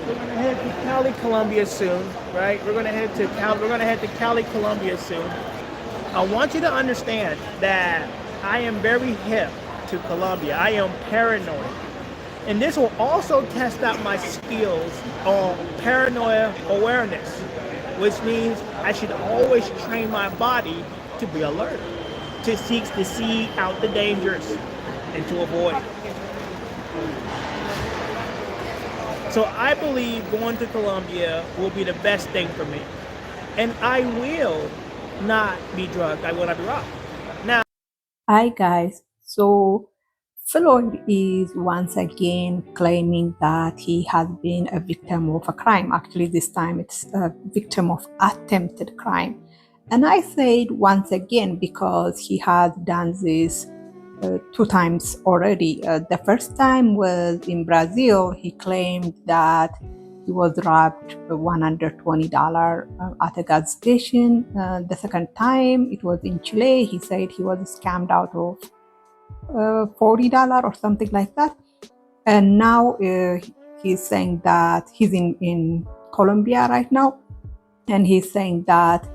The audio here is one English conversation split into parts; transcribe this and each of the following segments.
We're gonna head to Cali, Colombia soon, right? We're gonna head to Cali, Colombia soon. I want you to understand that I am very hip to Colombia. I am paranoid. And this will also test out my skills on paranoia awareness, which means I should always train my body to be alert, to see out the dangers and to avoid. So I believe going to Colombia will be the best thing for me. And I will not be drugged. I will not be robbed. Now, Hi guys. So Floyd is once again claiming that he has been a victim of a crime. Actually, this time it's a victim of attempted crime. And I said once again because he has done this two times already. The first time was in Brazil. He claimed that he was robbed $120 at a gas station. The second time it was in Chile. He said he was scammed out of $40 or something like that. And now he's saying that he's in Colombia right now. And he's saying that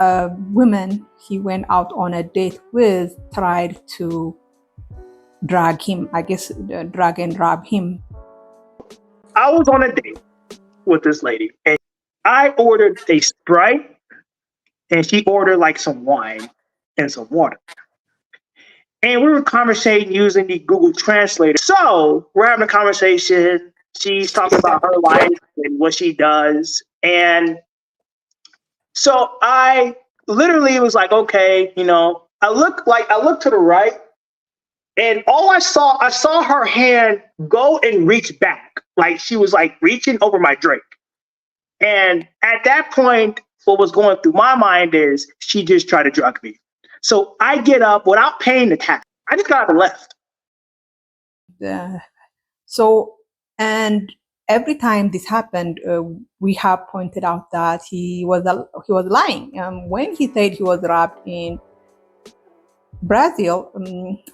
a woman he went out on a date with tried to drag him, I guess, drag and rob him. I was on a date with this lady and I ordered a Sprite and she ordered like some wine and some water. And we were conversating using the Google Translator. So we're having a conversation. She's talking about her life and what she does. And so I literally was like, okay, I looked to the right and I saw her hand go and reach back. Like she was like reaching over my drink. And at that point, what was going through my mind is she just tried to drug me. So I get up without paying the tax. I just got up and left. Uh, so, and every time this happened, we have pointed out that he was lying. When he said he was robbed in Brazil,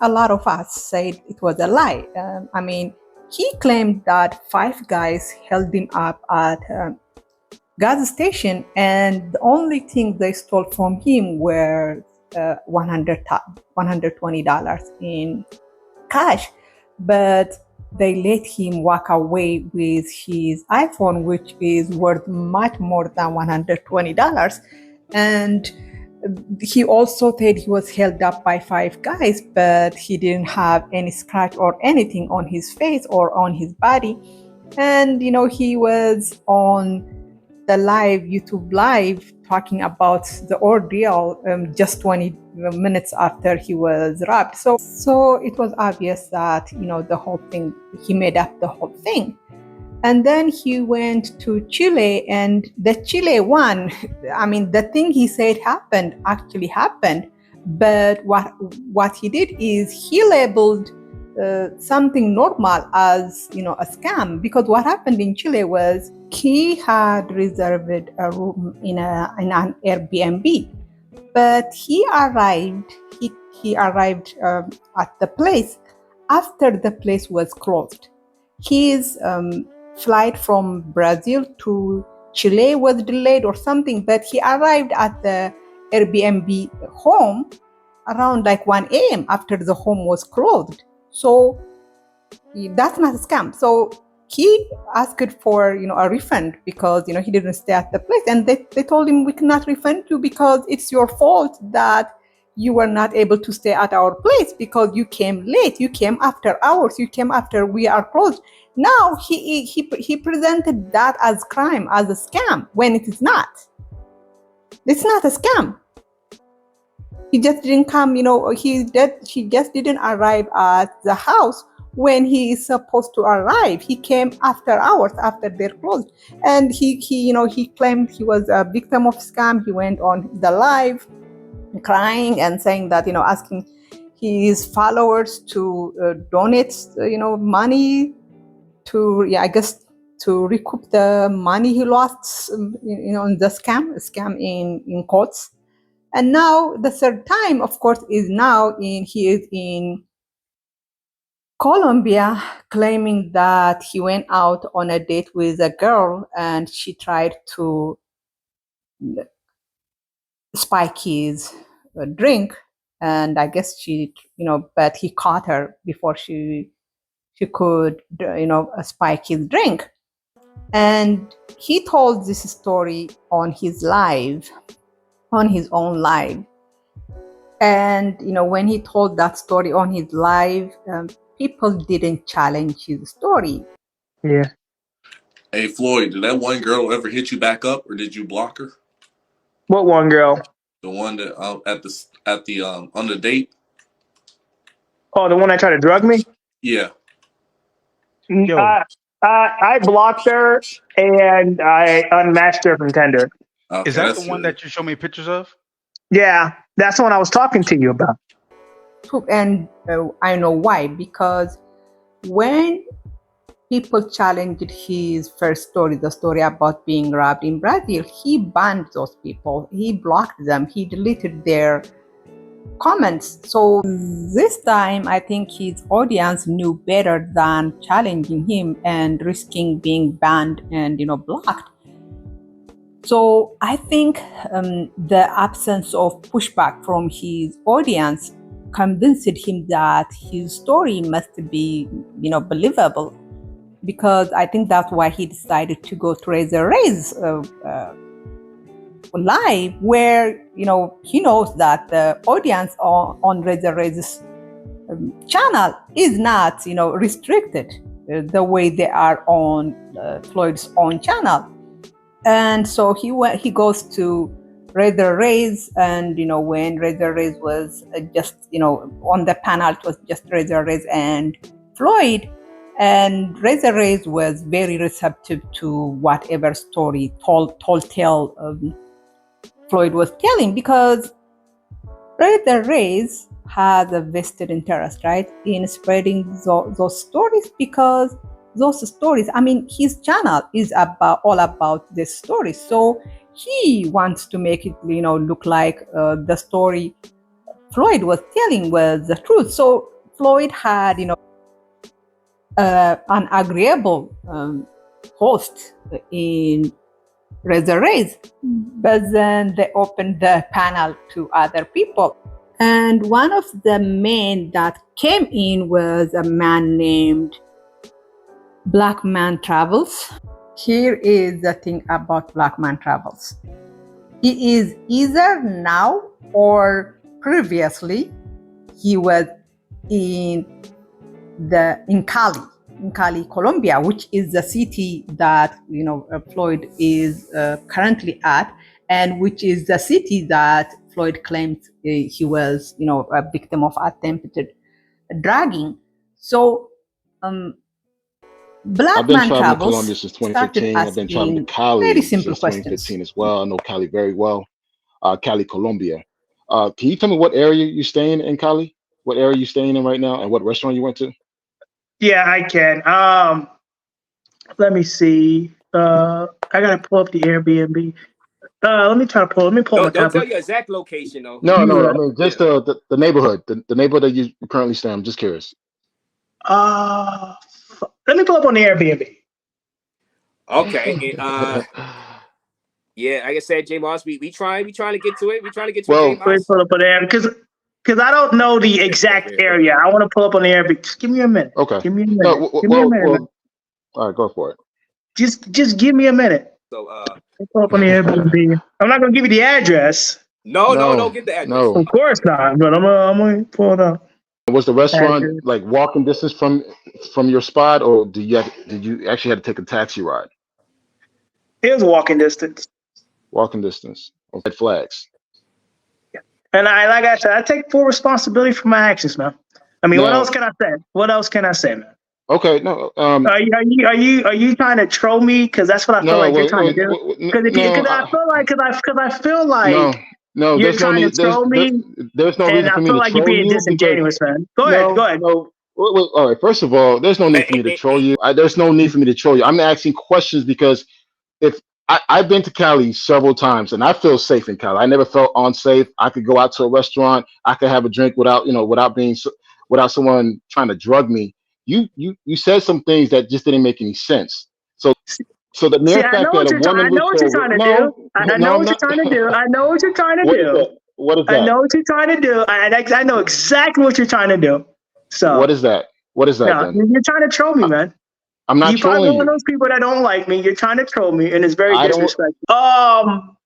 a lot of us said it was a lie. I mean, he claimed that five guys held him up at a gas station, and the only thing they stole from him were $120 in cash. But they let him walk away with his iPhone, which is worth much more than $120. And he also said he was held up by five guys, but he didn't have any scratch or anything on his face or on his body. And, he was on the YouTube live talking about the ordeal just 20 minutes after he was robbed. So it was obvious that, the whole thing, he made up the whole thing. And then he went to Chile, and the Chile one, I mean, the thing he said actually happened. But what he did is he labeled something normal as, a scam. Because what happened in Chile was he had reserved a room in an Airbnb, but he arrived at the place after the place was closed. His flight from Brazil to Chile was delayed or something, but he arrived at the Airbnb home around like 1 a.m. after the home was closed. So that's not a scam. So he asked for, a refund because, he didn't stay at the place. And they told him, we cannot refund you because it's your fault that you were not able to stay at our place because you came late. You came after hours. You came after we are closed. Now he presented that as crime, as a scam, when it is not. It's not a scam. He just didn't come, he just didn't arrive at the house when he is supposed to arrive. He came after hours, after they're closed. And he claimed he was a victim of scam. He went on the live crying and saying that, asking his followers to donate, money to, I guess, to recoup the money he lost, in the scam in quotes. And now the third time, of course, is now he is in Colombia, claiming that he went out on a date with a girl and she tried to spike his drink, and I guess she, but he caught her before she could, spike his drink. And he told this story on his live, on his own live. And when he told that story on his live, people didn't challenge his story. Yeah. Hey Floyd, did that one girl ever hit you back up, or did you block her? What one girl? The one that at the on the date? Oh, the one that tried to drug me? Yeah. N- Yo, I, I blocked her and I unmatched her from Tinder. is Okay, that the that's one good. that you showed me pictures of? Yeah, that's the one I was talking to you about. And I know why, because when people challenged his first story, the story about being robbed in Brazil, he banned those people. He blocked them. He deleted their comments. So this time, I think his audience knew better than challenging him and risking being banned and blocked. So I think the absence of pushback from his audience convinced him that his story must be believable, because I think that's why he decided to go to Razor Rays live, where he knows that the audience on Razor Rays channel is not restricted the way they are on Floyd's own channel. And so he goes to Razor Rays, and when Razor Rays was just on the panel, it was just Razor Rays and Floyd, and Razor Rays was very receptive to whatever story tale Floyd was telling, because Razor Rays has a vested interest, right, in spreading those stories, because those stories, I mean, his channel is all about this story. So he wants to make it, look like the story Floyd was telling was the truth. So Floyd had, an agreeable host in Razor Rays, but then they opened the panel to other people. And one of the men that came in was a man named Black Man Travels. Here is the thing about Black Man Travels. He is either now or previously, he was in Cali, Colombia, which is the city that Floyd is currently at, and which is the city that Floyd claims he was a victim of attempted dragging. So Black I've been Man traveling to Travels Colombia since started 2015. I've been traveling to asking very Cali simple since questions. 2015 as well. I know Cali very well. Cali, Colombia. Can you tell me what area you're staying in Cali? What area you staying in right now, and what restaurant you went to? Yeah, I can. Let me see. I gotta pull up the Airbnb. Let me pull up my Don't tell tablet. your exact location though. No, You no. I right. mean Yeah. just the neighborhood, the neighborhood that you currently stay in. I'm just curious. Let me pull up on the Airbnb. Okay. Yeah, like I said, J Moss, we trying to get to it. We trying to get to it, J Well, Let me Moss. pull up on there because I don't know the exact area. I want to pull up on the Airbnb. Just give me a minute. okay. Give me a No, minute. Give me a minute, man. all right, go for it. Just give me a minute. So I'll pull up on the Airbnb. I'm not gonna give you the address. no, No, get the address. no. Of course not. But I'm gonna pull it up. Was the restaurant Address. like walking distance from your spot, or did you actually have to take a taxi ride? It was walking distance. Walking distance. Red flags. And like I said, I take full responsibility for my actions, man. I mean, what Now, else can I say? What else can I say, man? okay, no, Are you trying to troll me? Because that's what I feel no, like you're wait, trying to wait, do. Because if you, no, because I feel no, like no. you're There's no trying to need. troll me, There's no and reason I for me feel to like you're troll being you because disingenuous, man. Go ahead, go no, ahead. no. All right. First of all, there's no need for me to troll you. There's no need for me to troll you. I'm asking questions because if I've been to Cali several times and I feel safe in Cali. I never felt unsafe. I could go out to a restaurant. I could have a drink without, without someone trying to drug me. you said some things that just didn't make any sense. So the See, mere I know fact that what a you're trying. I woman know was what you're so trying to do. no I no know I'm what you're not. trying to do. I know what you're trying to What is do. that? What is I that? know what you're trying to do. I know exactly what you're trying to do. What So is that? What is that no, then? you're trying to troll me, man. I'm not You probably trolling one of you. those people that don't like me. You're trying to troll me, and it's very I don't. disrespectful.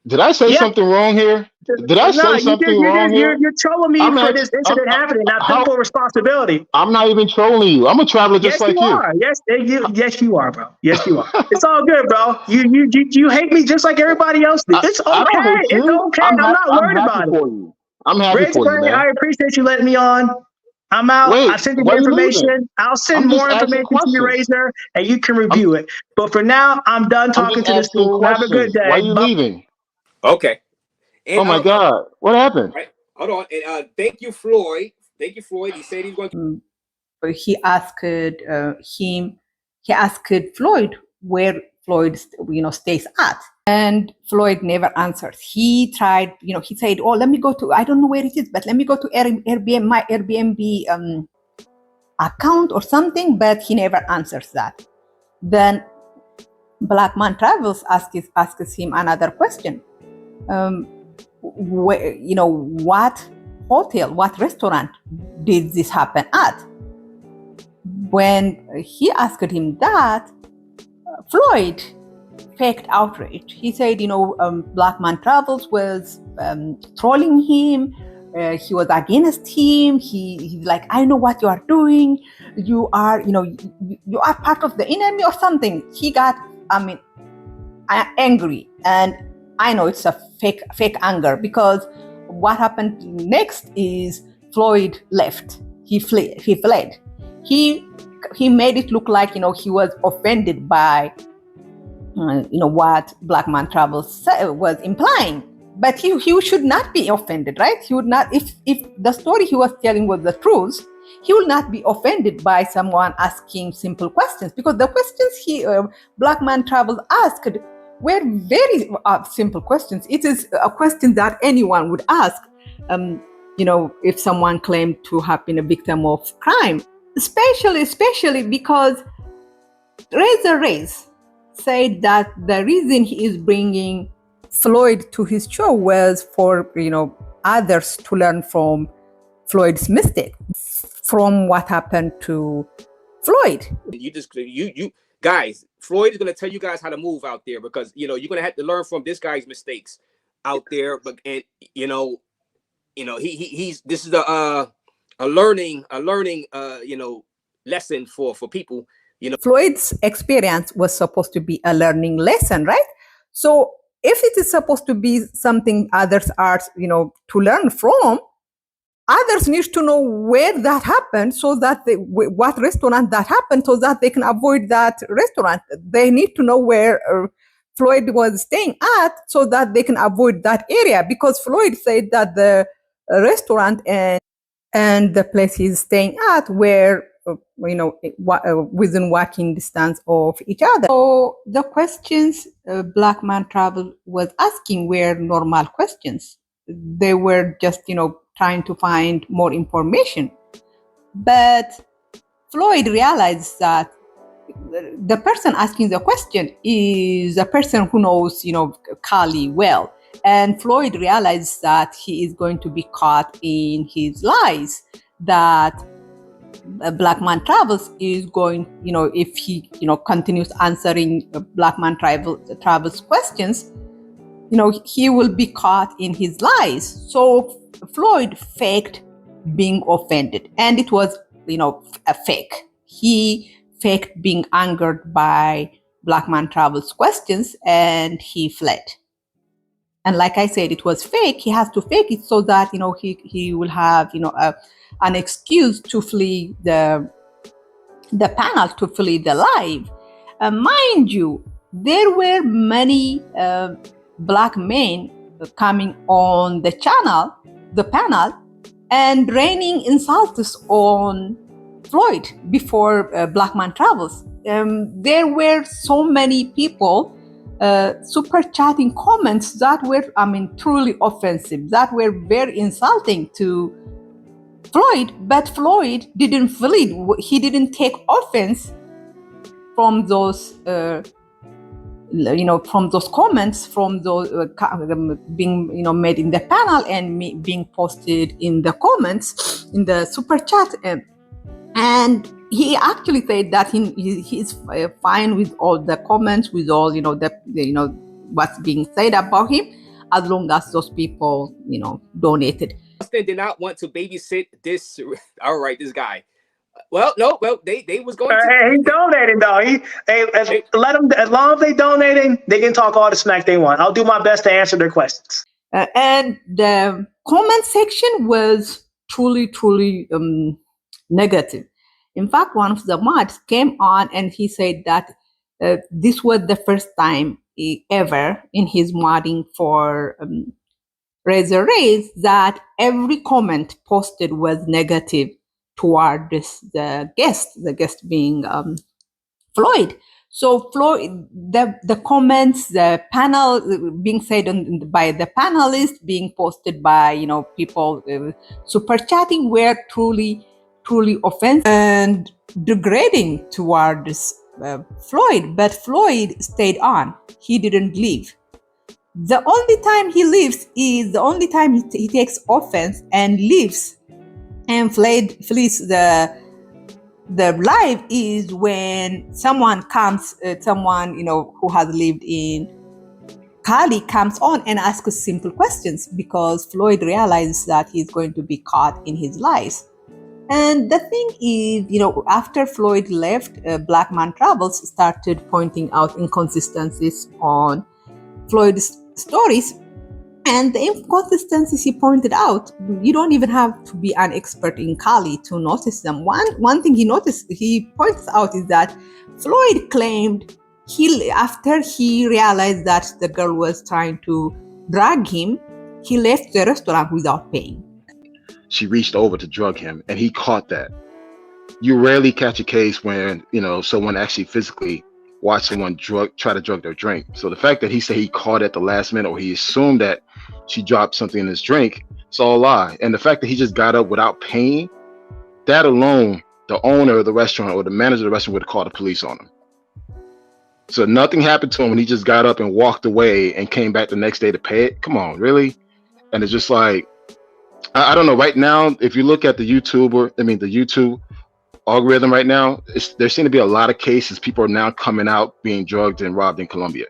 Did I say Yeah, something wrong here? Did I no, say something wrong here? you're trolling me I'm for ex- this incident happening, not take how full responsibility. I'm not even trolling you. I'm a traveler just Yes, you like you. are. Yes, you are, bro. Yes, you are. It's all good, bro. You hate me just like everybody else do. It's I don't okay. hate It's you. okay. I'm not I'm worried happy about it. for you. I'm happy Razor for you, Blade, man. I appreciate you letting me on. I'm out. Wait, I've sent you why the are you leaving? information. I'll send I'm just more asking information to you, questions. Razor, and you can I'm review it. But for now, I'm done I'm talking just to this asking fool. Have a good questions. Why day. are you Bye. leaving? Okay. Oh And my God, what happened? right, hold on. And thank you, Floyd. Thank you, Floyd. He said he's going to. He asked him, he asked Floyd where Floyd, stays at, and Floyd never answers. He tried, he said, "Oh, let me go to, I don't know where it is, but let me go to Airbnb, my Airbnb account or something," but he never answers that. Then Black Man Travels asks him another question. What hotel, what restaurant did this happen at? When he asked him that, Floyd faked outrage. He said, Black Man Travels was trolling him. He was against him. He's like, I know what you are doing. You are, you are part of the enemy or something. He got, angry, and I know it's a fake anger, because what happened next is Floyd left. He fled. He made it look like he was offended by what Black Man Travels was implying, but he should not be offended, right? He would not, if the story he was telling was the truth, he will not be offended by someone asking simple questions, because the questions Black Man Travels asked were very simple questions. It is a question that anyone would ask, if someone claimed to have been a victim of crime, especially because Razor Race said that the reason he is bringing Floyd to his show was for, others to learn from Floyd's mistake, from what happened to Floyd. You guys, Floyd is going to tell you guys how to move out there, because you're going to have to learn from this guy's mistakes out there. But and he's this is a learning lesson for people. Floyd's experience was supposed to be a learning lesson, right? So if it is supposed to be something others are, to learn from, others need to know where that happened, so that what restaurant that happened, so that they can avoid that restaurant. They need to know where Floyd was staying at, so that they can avoid that area, because Floyd said that the restaurant and the place he's staying at were within walking distance of each other. So the questions Black Man Travel was asking were normal questions. They were just trying to find more information. But Floyd realized that the person asking the question is a person who knows Kali well. And Floyd realized that he is going to be caught in his lies, that Black Man Travels is going, if he, continues answering Black Man Travels questions, he will be caught in his lies. So Floyd faked being offended, and it was, a fake. He faked being angered by Black Man Travels questions, and he fled. And like I said, it was fake. He has to fake it so that he will have an excuse to flee the panel, to flee the live. Mind you, there were many Black men coming on the panel, and raining insults on Floyd before Black Man Travels. There were so many people super chatting comments that were, truly offensive, that were very insulting to Floyd, but Floyd didn't feel it. He didn't take offense from those, from those comments, from those being, made in the panel and being posted in the comments, in the super chat. And he actually said that he's fine with all the comments, with all, what's being said about him, as long as those people, donated. Austin did not want to babysit this. All right, this guy. Well, no, they was going to. He donating though. Let them, as long as they donating, they can talk all the smack they want. I'll do my best to answer their questions. And the comment section was truly negative. In fact, one of the mods came on and he said that this was the first time ever in his modding for Razor Rays that every comment posted was negative toward the guest being Floyd. So Floyd, the comments, the panel being said by the panelists, being posted by people super chatting, were truly offensive and degrading towards Floyd. But Floyd stayed on. He didn't leave. The only time he leaves is the only time he takes offense and leaves and flees the live is when someone comes, who has lived in Cali comes on and asks simple questions, because Floyd realizes that he's going to be caught in his lies. And the thing is, after Floyd left, Black Man Travels started pointing out inconsistencies on Floyd's stories. And the inconsistencies he pointed out, you don't even have to be an expert in Cali to notice them. One thing he points out is that Floyd claimed after he realized that the girl was trying to drug him, he left the restaurant without paying. She reached over to drug him, and he caught that. You rarely catch a case when someone actually physically watch someone try to drug their drink. So the fact that he said he caught at the last minute, or he assumed that she dropped something in his drink, it's all a lie. And the fact that he just got up without paying, that alone, the owner of the restaurant or the manager of the restaurant would have called the police on him. So nothing happened to him when he just got up and walked away and came back the next day to pay it. Come on, really? And it's just like, I don't know. Right now, if you look at the YouTube algorithm right now, there seem to be a lot of cases. People are now coming out being drugged and robbed in Colombia.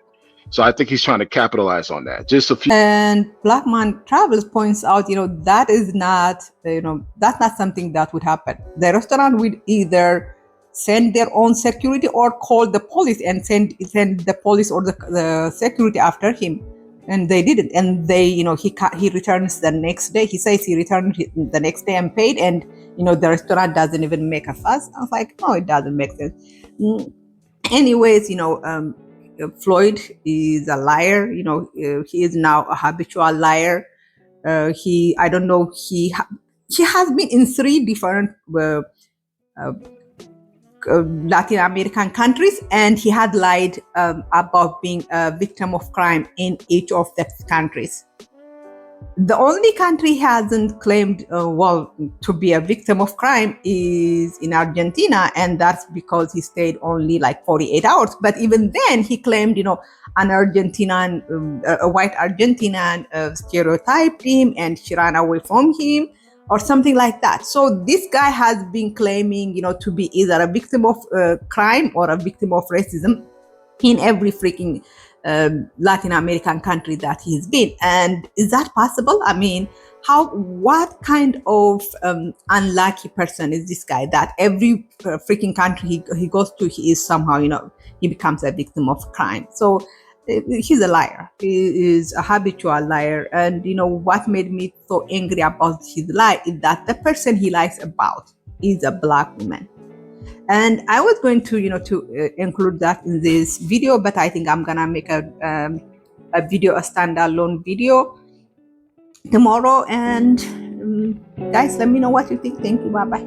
So I think he's trying to capitalize on that. Just a few. And Black Man Travels points out, that is not, that's not something that would happen. The restaurant would either send their own security or call the police and send the police or the security after him. And they didn't. And they, he returns the next day. He says he returned the next day and paid, and the restaurant doesn't even make a fuss. I was like, no, it doesn't make sense. Anyways, Floyd is a liar. He is now a habitual liar. He has been in 3 different Latin American countries, and he had lied about being a victim of crime in each of the countries. The only country he hasn't claimed to be a victim of crime is in Argentina, and that's because he stayed only like 48 hours. But even then, he claimed, an Argentinian, a white Argentinian stereotyped him, and she ran away from him, or something like that. So this guy has been claiming, to be either a victim of crime or a victim of racism in every freaking Latin American country that he's been. And is that possible? I mean, what kind of unlucky person is this guy that every freaking country he goes to, he is somehow, he becomes a victim of crime? So he's a liar. He is a habitual liar. And what made me so angry about his lie is that the person he lies about is a Black woman. And I was going to include that in this video, but I think I'm gonna make a standalone video tomorrow. And guys, let me know what you think. Thank you. Bye bye.